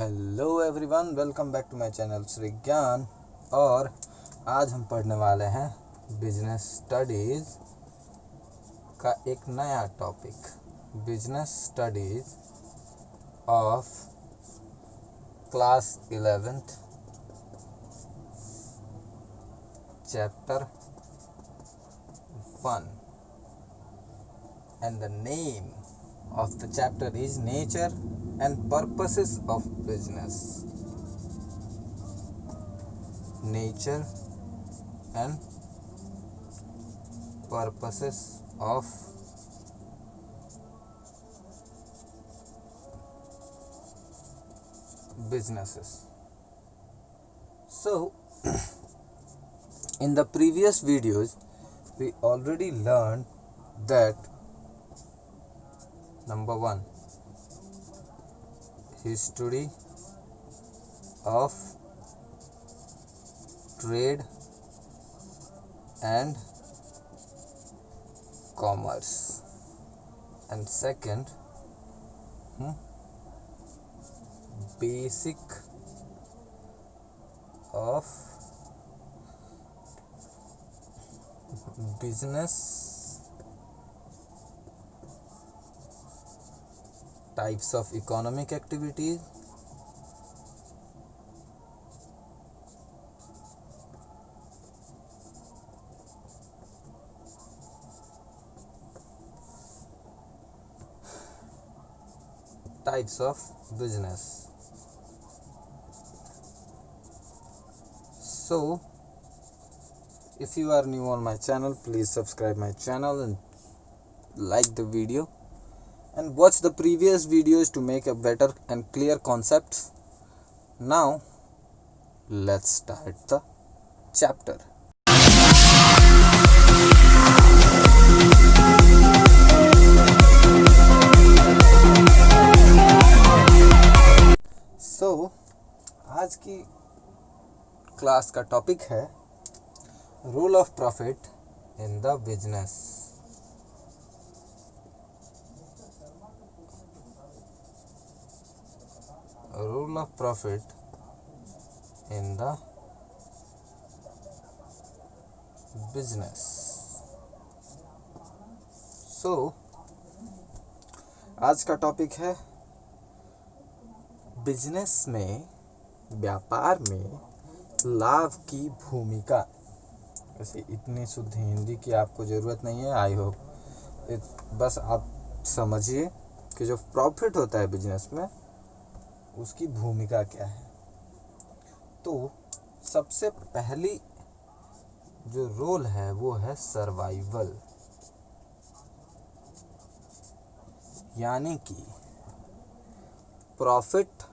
Hello everyone, welcome back to my channel Shri Gyan. और आज हम पढ़ने वाले हैं बिजनेस स्टडीज़ का एक नया topic, business studies of class 11th chapter 1 and the name of the chapter is nature and purposes of business. Nature and purposes of businesses. So in the previous videos we already learned that number 1, history of trade and commerce, and second, basic of business types of economic activities, types of business. So if you are new on my channel, please subscribe my channel and like the video and watch the previous videos to make a better and clear concepts. Now let's start the chapter. So आज की class का topic है role of profit in the business. Role of profit in the business. So आज का topic है business में, व्यापार में लाभ की भूमिका। वैसे इतनी शुद्ध हिंदी की आपको ज़रूरत नहीं है, आई होप बस आप समझिए कि जो प्रॉफिट होता है बिजनेस में उसकी भूमिका क्या है। तो सबसे पहली जो रोल है वो है सर्वाइवल, यानी कि प्रॉफिट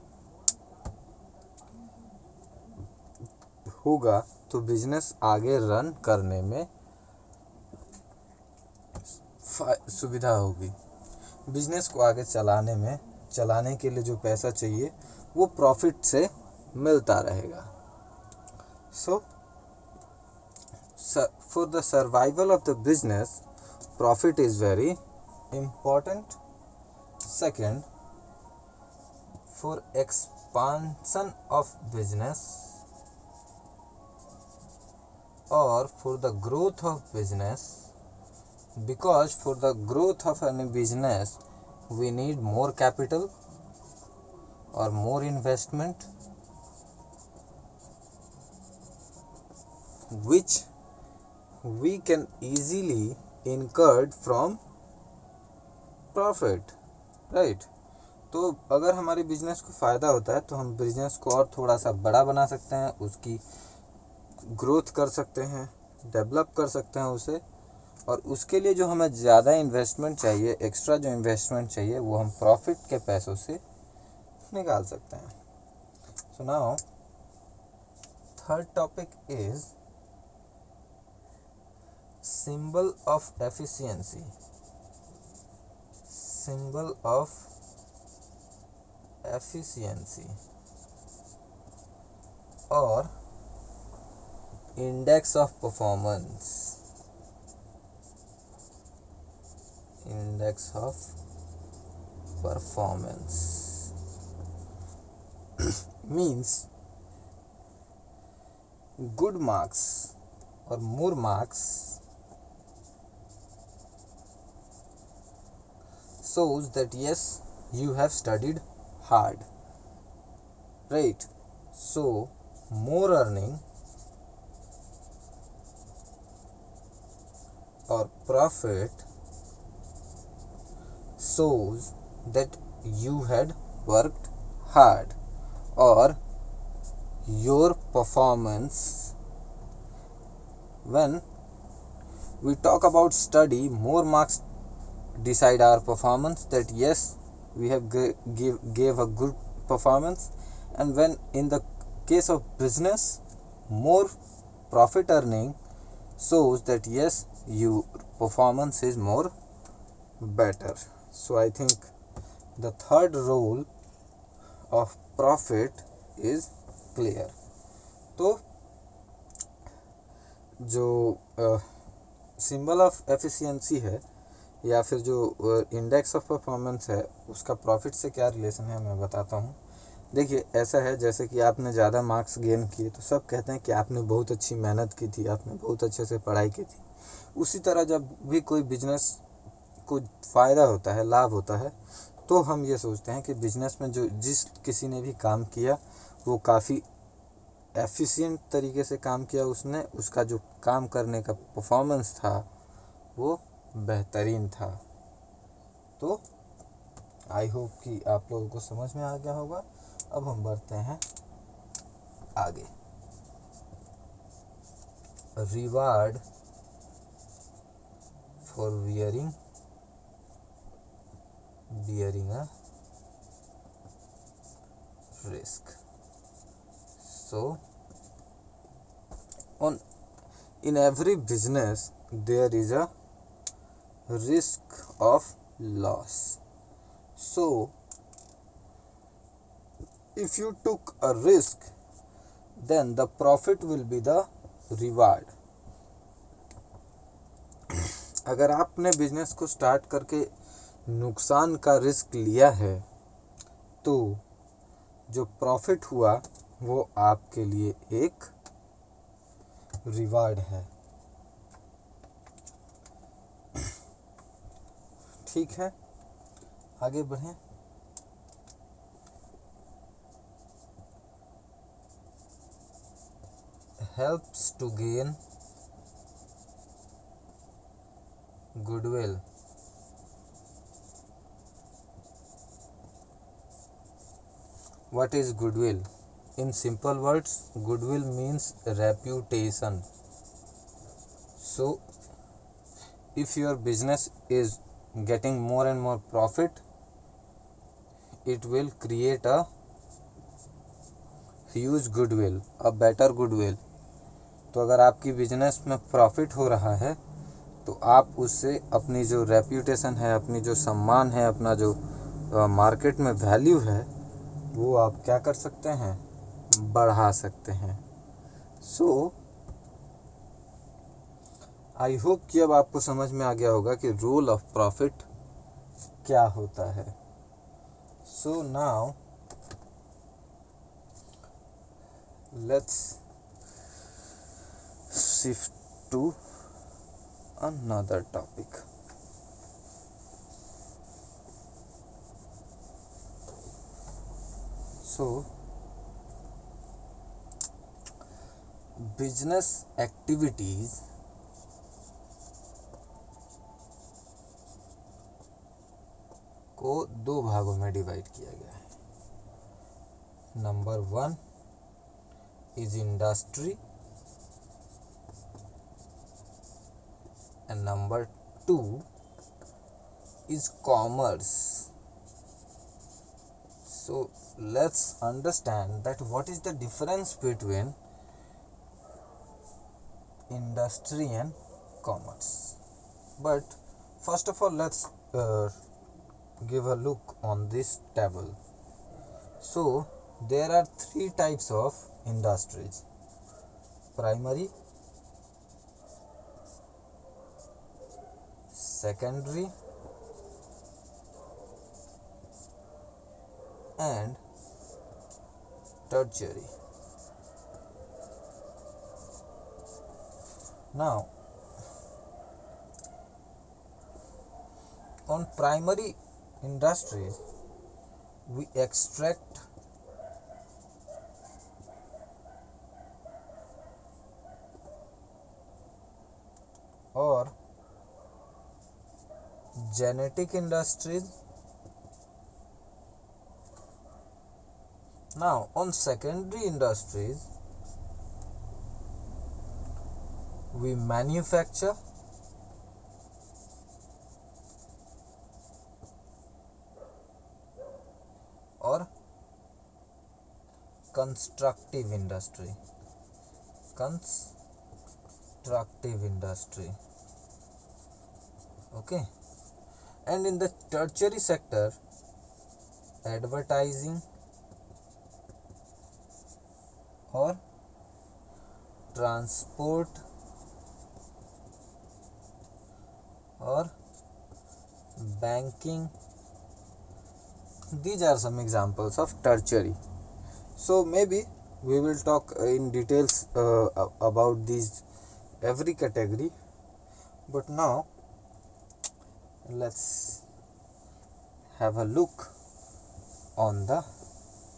होगा तो बिजनेस आगे रन करने में सुविधा होगी। बिजनेस को आगे चलाने के लिए जो पैसा चाहिए वो प्रॉफिट से मिलता रहेगा। So for the survival of the business profit is very important. Second, for expansion of business or for the growth of business, because for the growth of any business we need more capital or more investment, which we can easily incurred from profit, right. तो अगर हमारे business को फ़ायदा होता है तो हम business को और थोड़ा सा बड़ा बना सकते हैं, उसकी ग्रोथ कर सकते हैं, डेवलप कर सकते हैं उसे, और उसके लिए जो हमें ज़्यादा इन्वेस्टमेंट चाहिए, एक्स्ट्रा जो इन्वेस्टमेंट चाहिए वो हम प्रॉफिट के पैसों से निकाल सकते हैं। So now third topic is symbol of efficiency. Symbol of efficiency or index of performance. Index of performance. means good marks or more marks shows that yes, you have studied hard, right? So more earning or profit shows that you had worked hard, or your performance. When we talk about study, more marks decide our performance, that yes, we have gave a good performance. And when in the case of business, more profit earning shows that yes, your performance is more better. So I think the third role of profit is clear. तो जो symbol of efficiency है या फिर जो index of performance है, उसका profit से क्या रिलेशन है मैं बताता हूँ. देखिए, ऐसा है जैसे कि आपने ज़्यादा मार्क्स गेन किए तो सब कहते हैं कि आपने बहुत अच्छी मेहनत की थी, आपने बहुत अच्छे से पढ़ाई की थी. उसी तरह जब भी कोई बिजनेस को फ़ायदा होता है, लाभ होता है, तो हम ये सोचते हैं कि बिजनेस में जो जिस किसी ने भी काम किया वो काफ़ी एफिशिएंट तरीके से काम किया उसने, उसका जो काम करने का परफॉर्मेंस था वो बेहतरीन था. तो आई होप कि आप लोगों को समझ में आ गया होगा. अब हम बढ़ते हैं आगे. Reward for bearing a risk. So in every business there is a risk of loss. So if you took a risk, then the profit will be the reward. अगर आपने बिजनेस को स्टार्ट करके नुकसान का रिस्क लिया है तो जो प्रॉफिट हुआ वो आपके लिए एक रिवार्ड है. ठीक है, आगे बढ़ें. Helps to gain goodwill. What is goodwill? In simple words, goodwill means reputation. So if your business is getting more and more profit, it will create a huge goodwill, a better goodwill. तो अगर आपकी business में profit हो रहा है तो आप उससे अपनी जो रेप्यूटेशन है, अपनी जो सम्मान है, अपना जो मार्केट में वैल्यू है, वो आप क्या कर सकते हैं, बढ़ा सकते हैं. सो आई होप कि अब आपको समझ में आ गया होगा कि रोल ऑफ प्रॉफिट क्या होता है. So now let's shift to another topic. So business activities को दो भागों में डिवाइड किया गया है. Number 1 is industry and number 2 is commerce. So let's understand that what is the difference between industry and commerce. But first of all, let's give a look on this table. So there are three types of industries: primary, secondary and tertiary. Now, on primary industries, we extract or genetic industries. Now, on secondary industries, we manufacture or constructive industry. Okay. And in the tertiary sector, advertising or transport or banking. These are some examples of tertiary. So maybe we will talk in details about these every category, but now let's have a look on the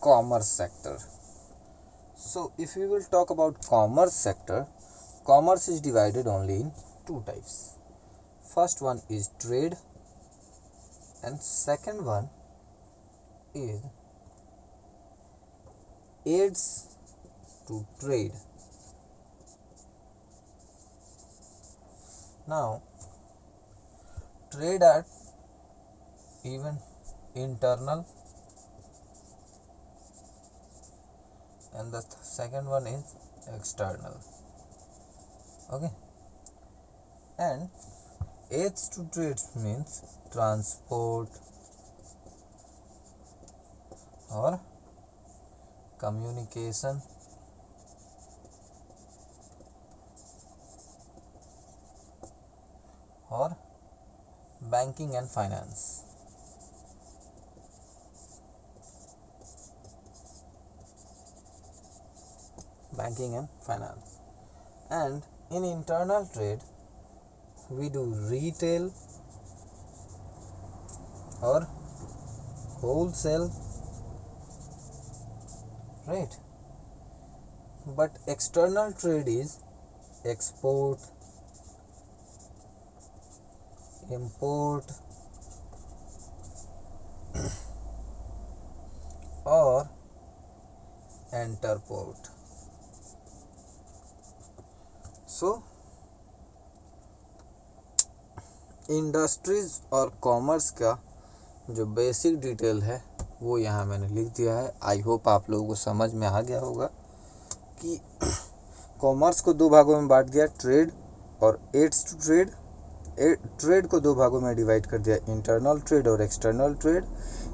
commerce sector. So if we will talk about commerce sector, commerce is divided only in two types. First one is trade and second one is aids to trade. Now, trade are even internal and the second one is external. Okay, and aids to trade means transport or communication or banking and finance. And in internal trade, we do retail or wholesale, right? But external trade is export, import or interport. So industries और commerce का जो basic detail है वो यहाँ मैंने लिख दिया है. आई होप आप लोगों को समझ में आ गया होगा कि कॉमर्स को दो भागों में बांट दिया, ट्रेड और एड्स टू ट्रेड. ट्रेड को दो भागों में डिवाइड कर दिया, इंटरनल ट्रेड और एक्सटर्नल ट्रेड.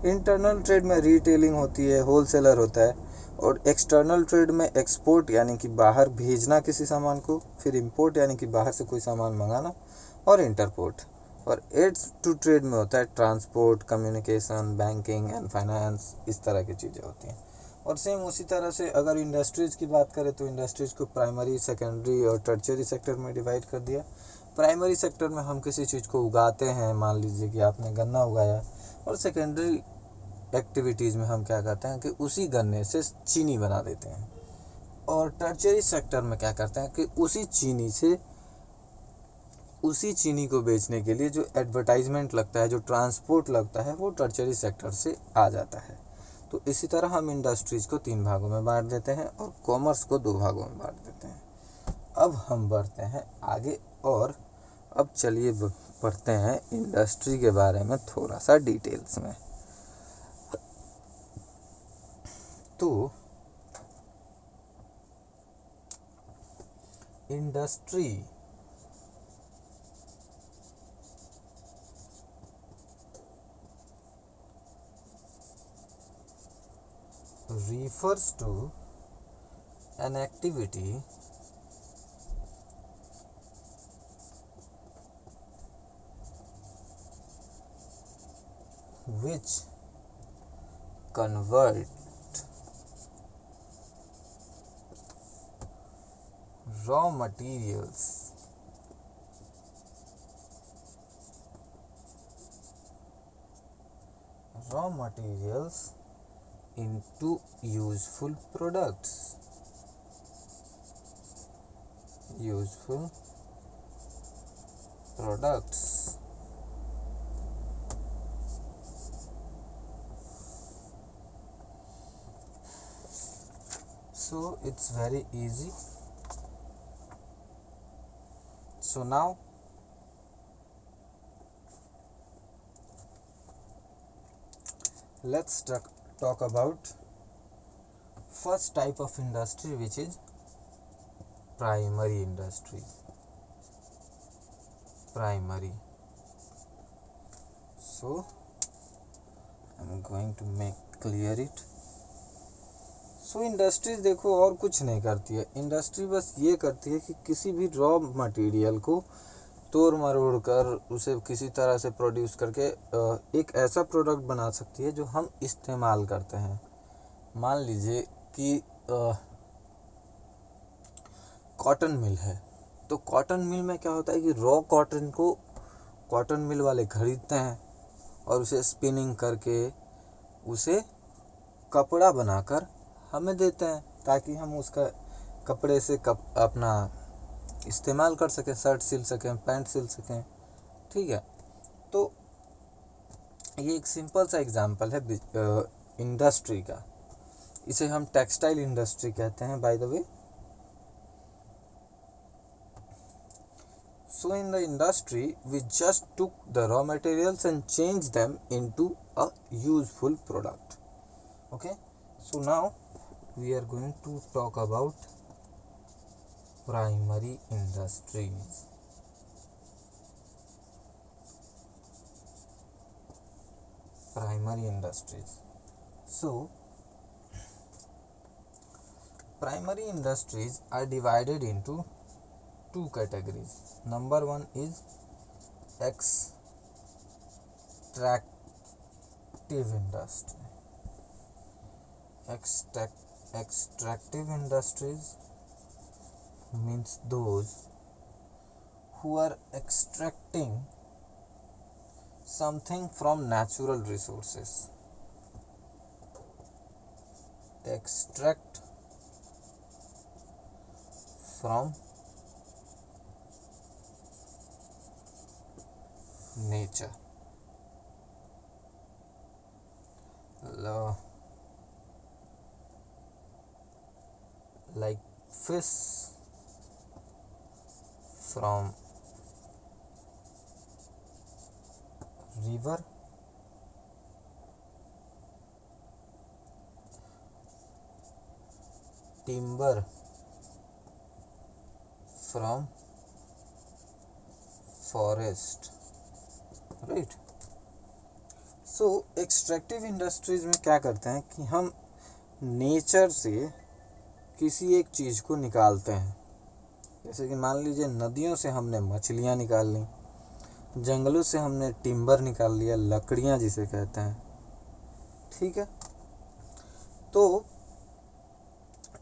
इंटरनल ट्रेड में रिटेलिंग होती है, होलसेलर होता है, और एक्सटर्नल ट्रेड में एक्सपोर्ट यानी कि बाहर भेजना किसी सामान को, फिर इंपोर्ट यानी कि बाहर से कोई सामान मंगाना, और इंटरपोर्ट. और एड्स टू ट्रेड में होता है transport, communication, banking and finance, इस तरह की चीज़ें होती हैं. और सेम उसी तरह से अगर इंडस्ट्रीज़ की बात करें तो इंडस्ट्रीज़ को प्राइमरी, सेकेंडरी और टर्शियरी सेक्टर में डिवाइड कर दिया. प्राइमरी सेक्टर में हम किसी चीज़ को उगाते हैं, मान लीजिए कि आपने गन्ना उगाया, और सेकेंडरी एक्टिविटीज़ में हम क्या करते हैं कि उसी गन्ने से चीनी बना देते हैं. और टर्शियरी सेक्टर में क्या करते हैं कि उसी चीनी को बेचने के लिए जो एडवर्टाइजमेंट लगता है, जो ट्रांसपोर्ट लगता है, वो टर्शियरी सेक्टर से आ जाता है. तो इसी तरह हम इंडस्ट्रीज़ को 3 भागों में बांट देते हैं और कॉमर्स को 2 भागों में बांट देते हैं. अब हम बढ़ते हैं आगे, और अब चलिए पढ़ते हैं इंडस्ट्री के बारे में थोड़ा सा डिटेल्स में. तो industry refers to an activity which convert raw materials into useful products. So it's very easy. So now let's talk about first type of industry, which is primary industry. So I'm going to make clear it. So industries देखो और कुछ नहीं करती है, industry बस ये करती है कि किसी भी रॉ मटेरियल को तोड़ मरोड़ कर उसे किसी तरह से प्रोड्यूस करके एक ऐसा प्रोडक्ट बना सकती है जो हम इस्तेमाल करते हैं। मान लीजिए कि कॉटन मिल है, तो कॉटन मिल में क्या होता है कि रॉ कॉटन को कॉटन मिल वाले खरीदते हैं और उसे स्पिनिंग करके उसे कपड़ा बनाकर हमें देते हैं, ताकि हम उसका कपड़े से अपना इस्तेमाल कर सकें, शर्ट सिल सकें, पैंट सिल सकें। ठीक है, तो ये एक सिंपल सा एग्जांपल है इंडस्ट्री का। इसे हम टेक्सटाइल इंडस्ट्री कहते हैं, by the way. So in the industry, we just took the raw materials and changed them into a useful product. Okay, so now we are going to talk about primary industries. So primary industries are divided into two categories. Number one is extractive industry. Extractive industries means those who are extracting something from natural resources. Extract from nature. Like fish from river, timber from forest, right? So extractive industries में क्या करते हैं कि हम nature से किसी एक चीज़ को निकालते हैं। जैसे कि मान लीजिए नदियों से हमने मछलियाँ निकाल ली, जंगलों से हमने टिम्बर निकाल लिया, लकड़ियाँ जिसे कहते हैं। ठीक है, तो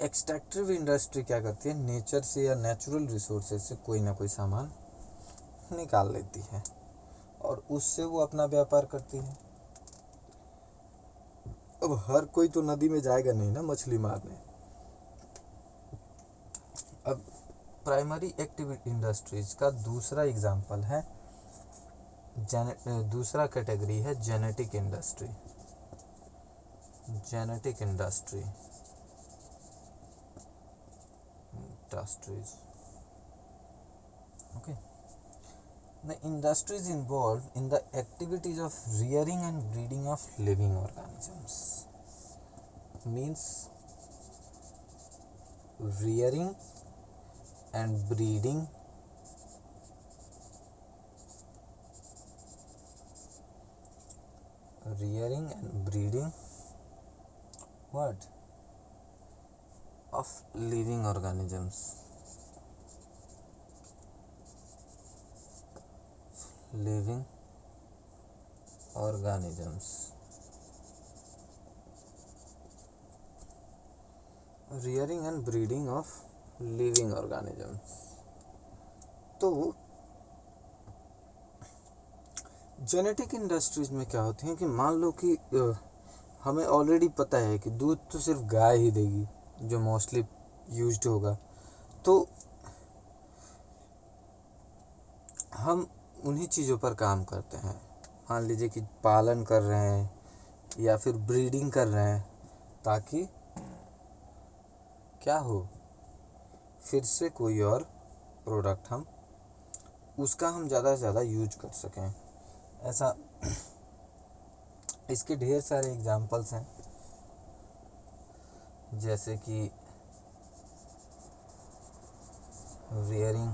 एक्सट्रैक्टिव इंडस्ट्री क्या करती है, नेचर से या नेचुरल रिसोर्सेज से कोई ना कोई सामान निकाल लेती है और उससे वो अपना व्यापार करती है। अब हर कोई तो नदी में जाएगा नहीं ना मछली मारने। अब प्राइमरी एक्टिव इंडस्ट्रीज का दूसरा एग्जांपल है, दूसरा कैटेगरी है genetic industry. Okay. The industries involved in the activities of rearing and breeding of living organisms. Means rearing and breeding what? Of living organisms. Rearing and breeding of living organisms. तो genetic industries में क्या होती है कि मान लो कि हमें already पता है कि दूध तो सिर्फ गाय ही देगी, जो मोस्टली यूज्ड होगा, तो हम उन्हीं चीज़ों पर काम करते हैं। मान लीजिए कि पालन कर रहे हैं या फिर ब्रीडिंग कर रहे हैं, ताकि क्या हो, फिर से कोई और प्रोडक्ट उसका हम ज़्यादा से ज़्यादा यूज कर सकें। ऐसा इसके ढेर सारे एग्जांपल्स हैं, जैसे कि rearing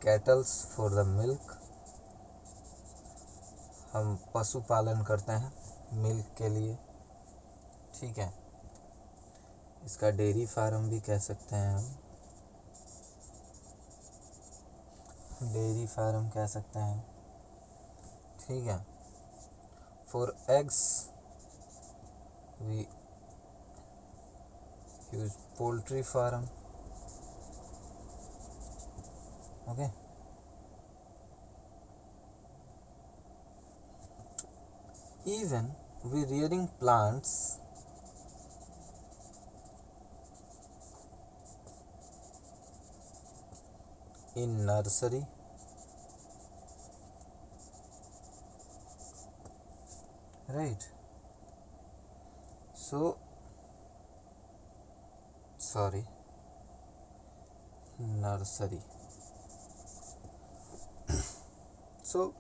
kettles for the milk, हम पशु पालन करते हैं मिल्क के लिए, ठीक है। इसका डेयरी फार्म भी कह सकते हैं हम, डेयरी फार्म कह सकते हैं, ठीक है। For eggs we use poultry farm, okay. Even we rearing plants in nursery, right? So sorry, nursery. So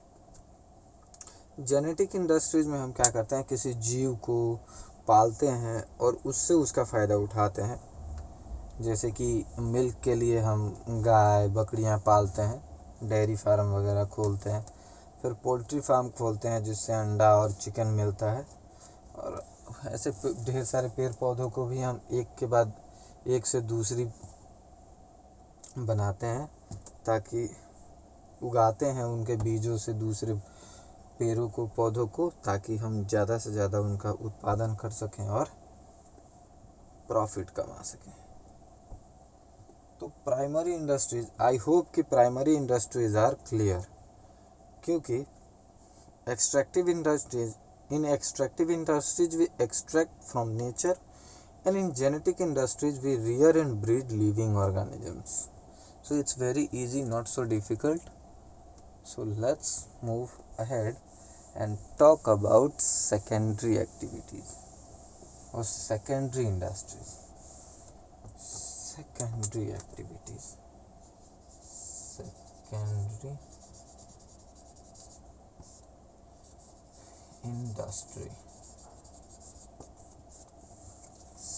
genetic industries में हम क्या करते हैं, किसी जीव को पालते हैं और उससे उसका फ़ायदा उठाते हैं। जैसे कि मिल्क के लिए हम गाय बकरियां पालते हैं, डेयरी फार्म वगैरह खोलते हैं, फिर पोल्ट्री फार्म खोलते हैं जिससे अंडा और चिकन मिलता है, और ऐसे ढेर सारे पेड़ पौधों को भी हम एक के बाद एक से दूसरी बनाते हैं, ताकि उगाते हैं उनके बीजों से दूसरे पेड़ों को, पौधों को, ताकि हम ज़्यादा से ज़्यादा उनका उत्पादन कर सकें और प्रॉफिट कमा सकें। तो प्राइमरी इंडस्ट्रीज, आई होप कि प्राइमरी इंडस्ट्रीज आर क्लियर, क्योंकि extractive industries, in extractive industries we extract from nature, and in genetic industries we rear and breed living organisms. So it's very easy, not so difficult. So let's move ahead and talk about secondary activities or secondary industries. Secondary activities, secondary industry.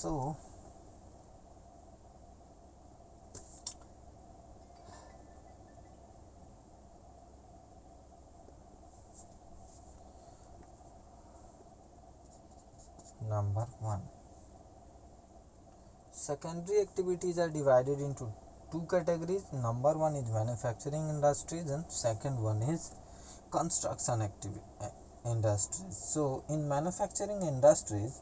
So number 1, secondary activities are divided into two categories. Number 1 is manufacturing industries and second one is construction industries. So in manufacturing industries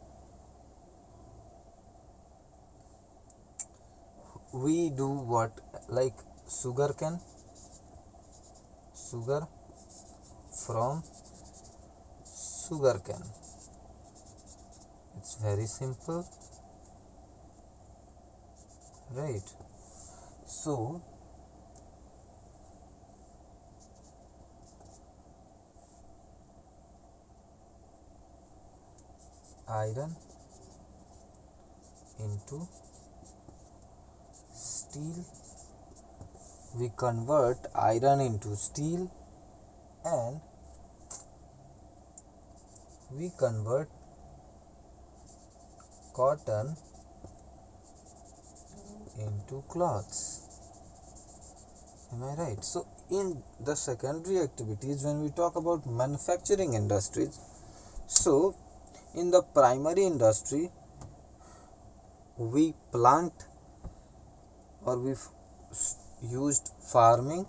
we do what, like sugar from sugarcane. It's very simple, right? So iron into steel, we convert iron into steel, and we convert cotton into cloths. Am I right? So in the secondary activities, when we talk about manufacturing industries, so in the primary industry we plant, or we used farming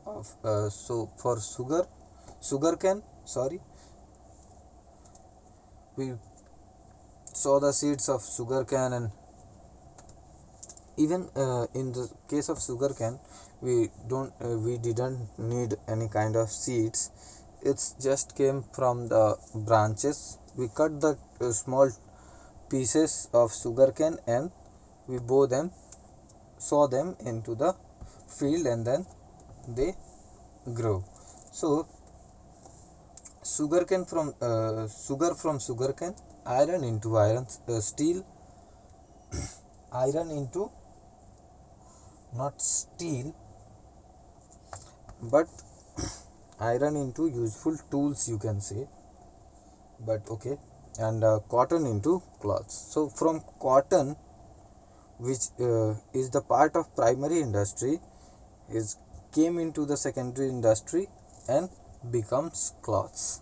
of so for sugarcane, sorry, we sow the seeds of sugarcane and Even in the case of sugarcane, we didn't need any kind of seeds. It's just came from the branches. We cut the small pieces of sugarcane and we sow them into the field, and then they grow. So sugar from sugarcane, iron into steel, iron into not steel but iron into useful tools, you can say, but okay, and cotton into cloths. So from cotton, which is the part of primary industry, is came into the secondary industry and becomes cloths.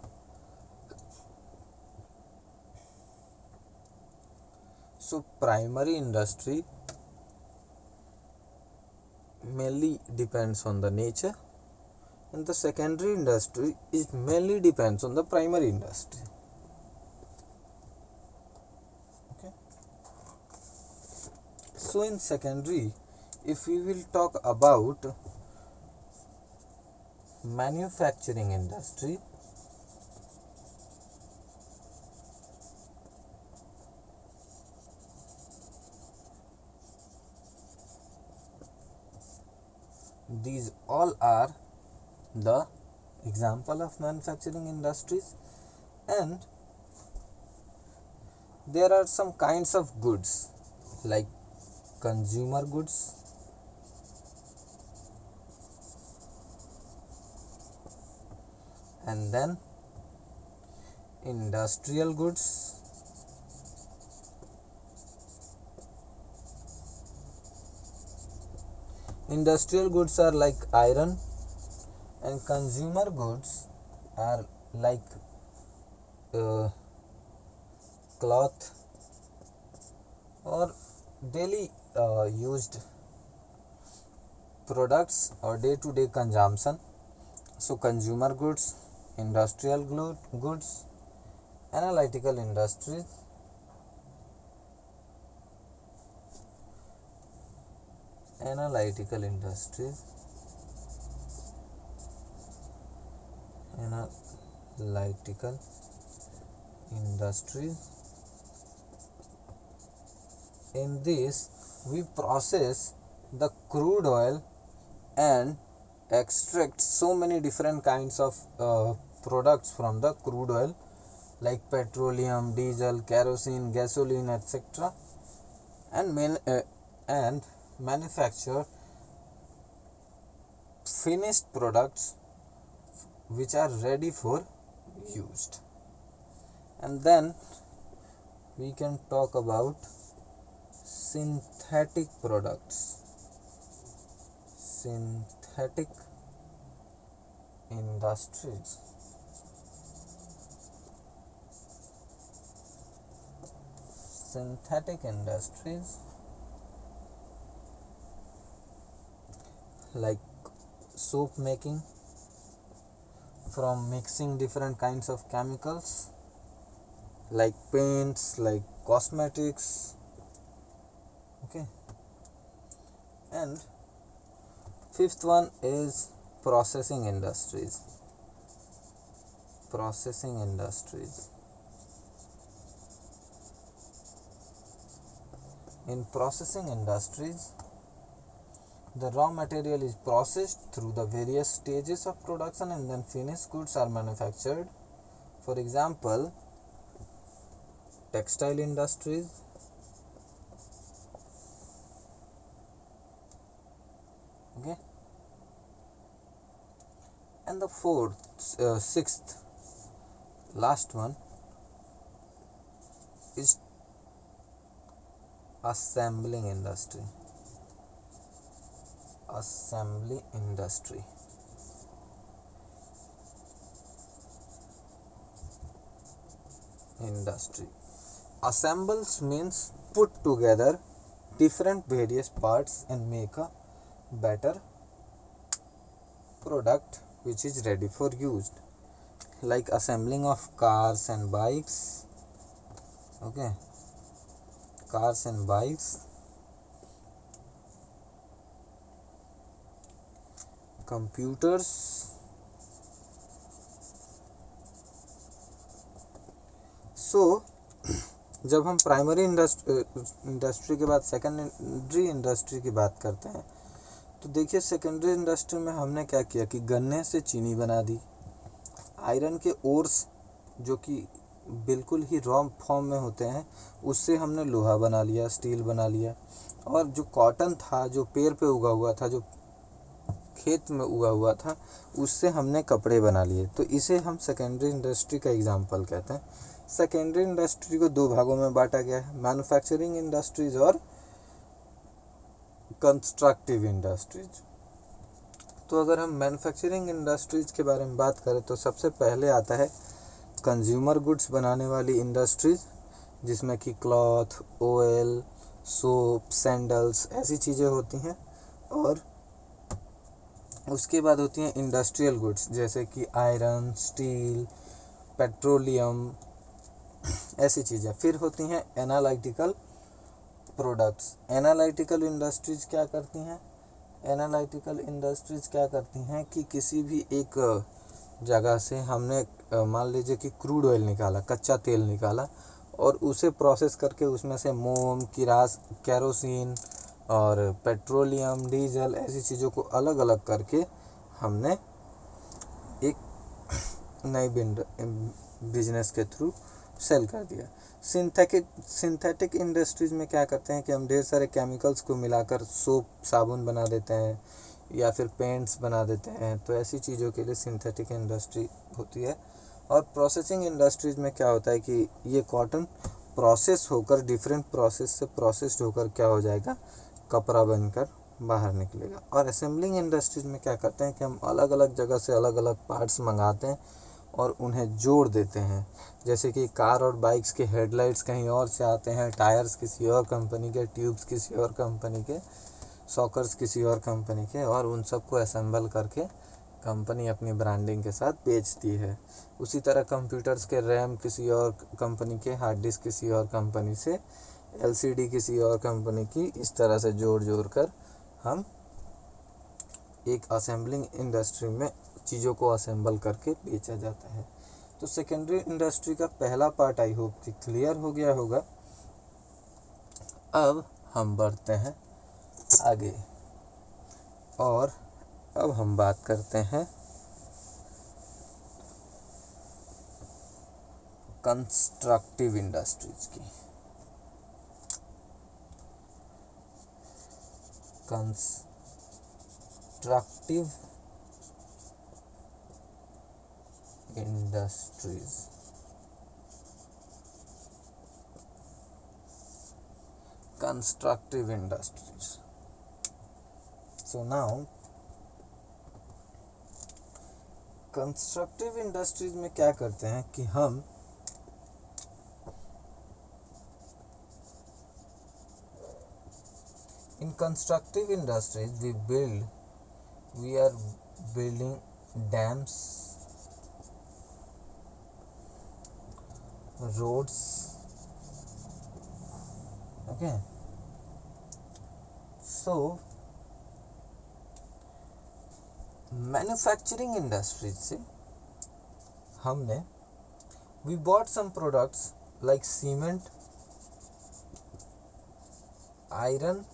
So primary industry mainly depends on the nature, and the secondary industry is mainly depends on the primary industry. Okay. So in secondary, if we will talk about manufacturing industry, these all are the example of manufacturing industries, and there are some kinds of goods like consumer goods, and then industrial goods, industrial goods are like iron, and consumer goods are like cloth or daily used products or day-to-day consumption. So consumer goods, industrial goods, analytical industries, analytical industries, analytical industries. In this, we process the crude oil and extract so many different kinds of products from the crude oil, like petroleum, diesel, kerosene, gasoline, etc., and manufacture finished products which are ready for used. And then we can talk about synthetic products, synthetic industries. Synthetic industries like soap making, from mixing different kinds of chemicals like paints, like cosmetics. Okay. And fifth one is processing industries. Processing industries. In processing industries, the raw material is processed through the various stages of production, and then finished goods are manufactured. For example, textile industries, okay, and the sixth, last one is assembling industry. Assembly industry. Assembles means put together different various parts and make a better product which is ready for use, like assembling of cars and bikes. Okay, cars and bikes, computers जब हम primary industry के बाद secondary industry की बात करते हैं, तो देखिए सेकेंडरी इंडस्ट्री में हमने क्या किया कि गन्ने से चीनी बना दी, आयरन के ओर्स जो कि बिल्कुल ही रॉ फॉर्म में होते हैं उससे हमने लोहा बना लिया, स्टील बना लिया, और जो कॉटन था, जो पेड़ पे उगा हुआ था, जो खेत में उगा हुआ था, उससे हमने कपड़े बना लिए। तो इसे हम सेकेंडरी इंडस्ट्री का एग्जाम्पल कहते हैं। सेकेंडरी इंडस्ट्री को दो भागों में बांटा गया है, मैन्युफैक्चरिंग इंडस्ट्रीज और कंस्ट्रक्टिव इंडस्ट्रीज। तो अगर हम मैन्युफैक्चरिंग इंडस्ट्रीज के बारे में बात करें तो सबसे पहले आता है कंज्यूमर गुड्स बनाने वाली इंडस्ट्रीज, जिसमें कि क्लॉथ, ऑयल, सोप, सैंडल्स ऐसी चीज़ें होती हैं। और उसके बाद होती हैं इंडस्ट्रियल गुड्स, जैसे कि आयरन, स्टील, पेट्रोलियम ऐसी चीज़ें। फिर होती हैं एनालिटिकल प्रोडक्ट्स। एनालिटिकल इंडस्ट्रीज क्या करती हैं? एनालिटिकल इंडस्ट्रीज क्या करती हैं कि किसी भी एक जगह से हमने मान लीजिए कि क्रूड ऑयल निकाला, कच्चा तेल निकाला, और उसे प्रोसेस करके उसमें से मोम, केरोसिन और पेट्रोलियम, डीजल ऐसी चीज़ों को अलग अलग करके हमने एक नई बिजनेस के थ्रू सेल कर दिया। सिंथेटिक इंडस्ट्रीज में क्या करते हैं कि हम ढेर सारे केमिकल्स को मिलाकर सोप, साबुन बना देते हैं या फिर पेंट्स बना देते हैं। तो ऐसी चीज़ों के लिए सिंथेटिक इंडस्ट्री होती है। और प्रोसेसिंग इंडस्ट्रीज में क्या होता है कि ये कॉटन प्रोसेस होकर, डिफरेंट प्रोसेस से प्रोसेस्ड होकर क्या हो जाएगा, कपड़ा बनकर बाहर निकलेगा। और असेंबलिंग इंडस्ट्रीज में क्या करते हैं कि हम अलग अलग जगह से अलग अलग पार्ट्स मंगाते हैं और उन्हें जोड़ देते हैं। जैसे कि कार और बाइक्स के हेडलाइट्स कहीं और से आते हैं, टायर्स किसी और कंपनी के, ट्यूब्स किसी और कंपनी के, सॉकर्स किसी और कंपनी के, और उन सबको असेंबल करके कंपनी अपनी ब्रांडिंग के साथ बेचती है। उसी तरह कंप्यूटर्स के रैम किसी और कंपनी के, हार्ड डिस्क किसी और कंपनी से, एलसीडी किसी और कंपनी की, इस तरह से जोड़ कर हम एक असेंबलिंग इंडस्ट्री में चीज़ों को असेंबल करके बेचा जाता है। तो सेकेंडरी इंडस्ट्री का पहला पार्ट आई होप कि क्लियर हो गया होगा। अब हम बढ़ते हैं आगे और अब हम बात करते हैं कंस्ट्रक्टिव इंडस्ट्रीज की। Constructive industries, constructive industries. So now constructive industries में क्या करते हैं कि हम in constructive industries we are building dams, roads, okay. So manufacturing industries से हमने we bought some products like cement, iron,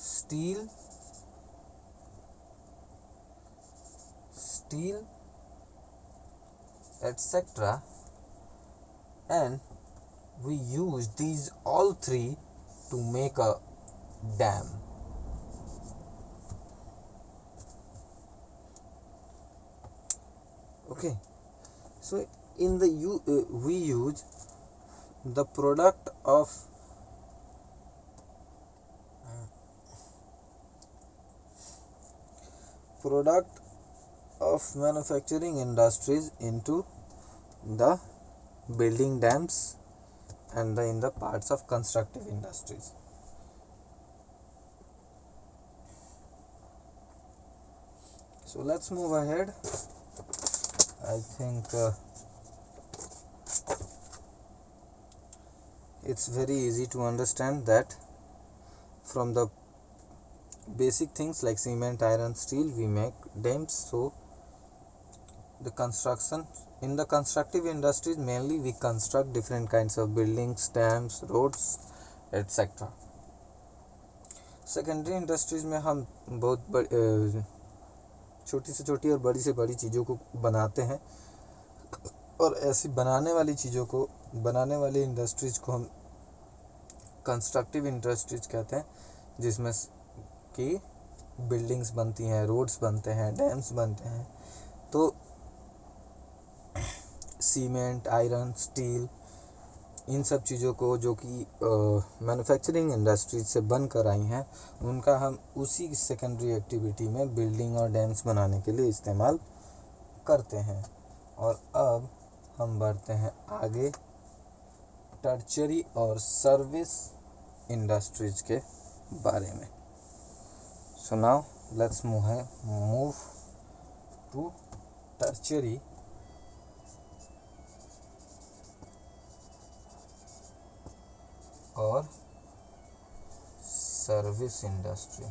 steel, etc., and we use these all three to make a dam. Okay, so in the we use the product of manufacturing industries into the building dams and in the parts of constructive industries. So let's move ahead. I think it's very easy to understand that from the basic things like cement, iron, steel. We make dams. So the construction, in the constructive industries mainly we construct different kinds of buildings, dams, roads, etc. Secondary industries में हम बहुत छोटी से छोटी और बड़ी से बड़ी चीज़ों को बनाते हैं, और ऐसी बनाने वाली चीज़ों को, बनाने वाली इंडस्ट्रीज को हम कंस्ट्रक्टिव इंडस्ट्रीज कहते हैं, जिसमें कि बिल्डिंग्स बनती हैं, रोड्स बनते हैं, डैम्स बनते हैं. तो सीमेंट, आयरन, स्टील, इन सब चीज़ों को जो कि मैन्युफैक्चरिंग इंडस्ट्रीज से बन कर आई हैं, उनका हम उसी सेकेंडरी एक्टिविटी में बिल्डिंग और डैम्स बनाने के लिए इस्तेमाल करते हैं. और अब हम बढ़ते हैं आगे टर्शरी और सर्विस इंडस्ट्रीज के बारे में. So now let's move to tertiary और service industry.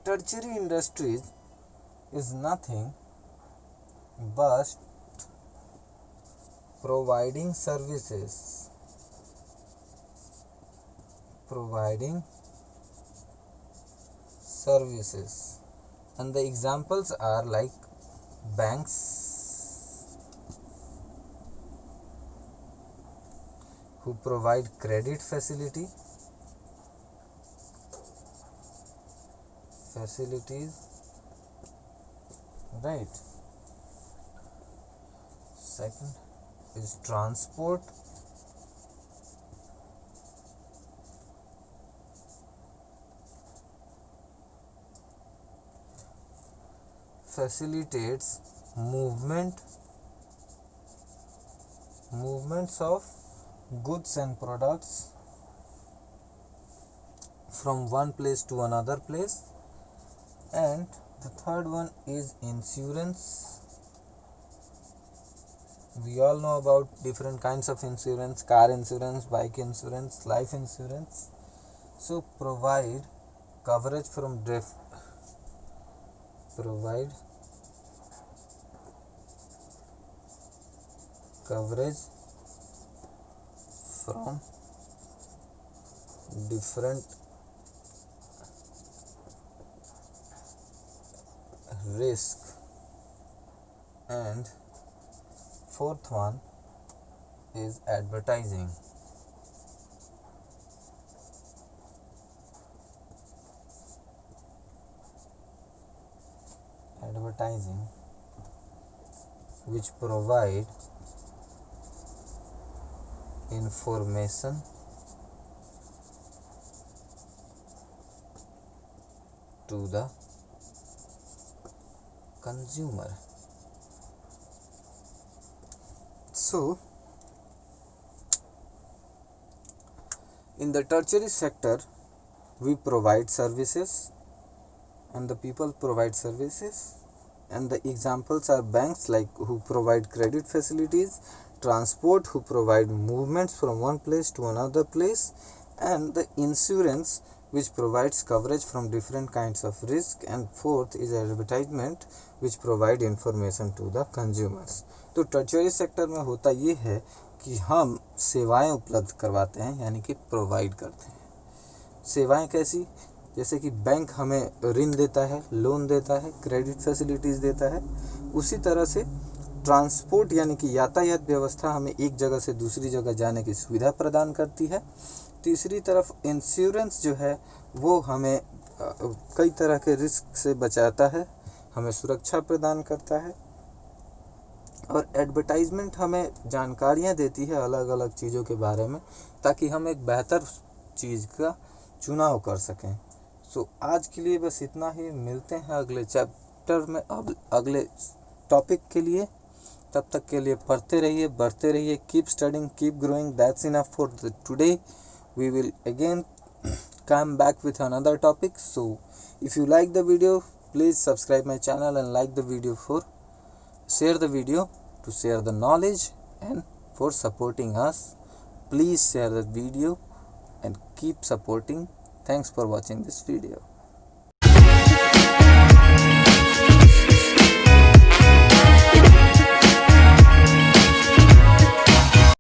Tertiary industries is nothing but providing services, and the examples are like banks, who provide credit facilities, right. Second is transport, facilitates movements of goods and products from one place to another place. And the third one is insurance. We all know about different kinds of insurance: car insurance, bike insurance, life insurance. So provide coverage from different risk. And fourth one is advertising. Which provide information to the consumer. So in the tertiary sector we provide services, and the people provide services, and the examples are banks, like who provide credit facilities, transport, who provide movements from one place to another place, and the insurance, which provides coverage from different kinds of risk, and fourth is advertisement, which provide information to the consumers. तो tertiary sector में होता ये है कि हम सेवाएं उपलब्ध करवाते हैं, यानी कि प्रोवाइड करते हैं. सेवाएं कैसी? जैसे कि बैंक हमें ऋण देता है, लोन देता है, क्रेडिट फैसिलिटीज़ देता है. उसी तरह से ट्रांसपोर्ट यानी कि यातायात व्यवस्था हमें एक जगह से दूसरी जगह जाने की सुविधा प्रदान करती है. तीसरी तरफ इंश्योरेंस जो है वो हमें कई तरह के रिस्क से बचाता है, हमें सुरक्षा प्रदान करता है. और एडवर्टाइजमेंट हमें जानकारियाँ देती है अलग अलग चीज़ों के बारे में, ताकि हम एक बेहतर चीज़ का चुनाव कर सकें. सो आज के लिए बस इतना ही. मिलते हैं अगले चैप्टर में अगले टॉपिक के लिए. तब तक के लिए पढ़ते रहिए, बढ़ते रहिए. Keep studying, keep growing. That's enough for today. We will again come back with another topic. So if you like the video, please subscribe my channel and like the video, for share the video to share the knowledge, and for supporting us. Please share the video and keep supporting. Thanks for watching this video.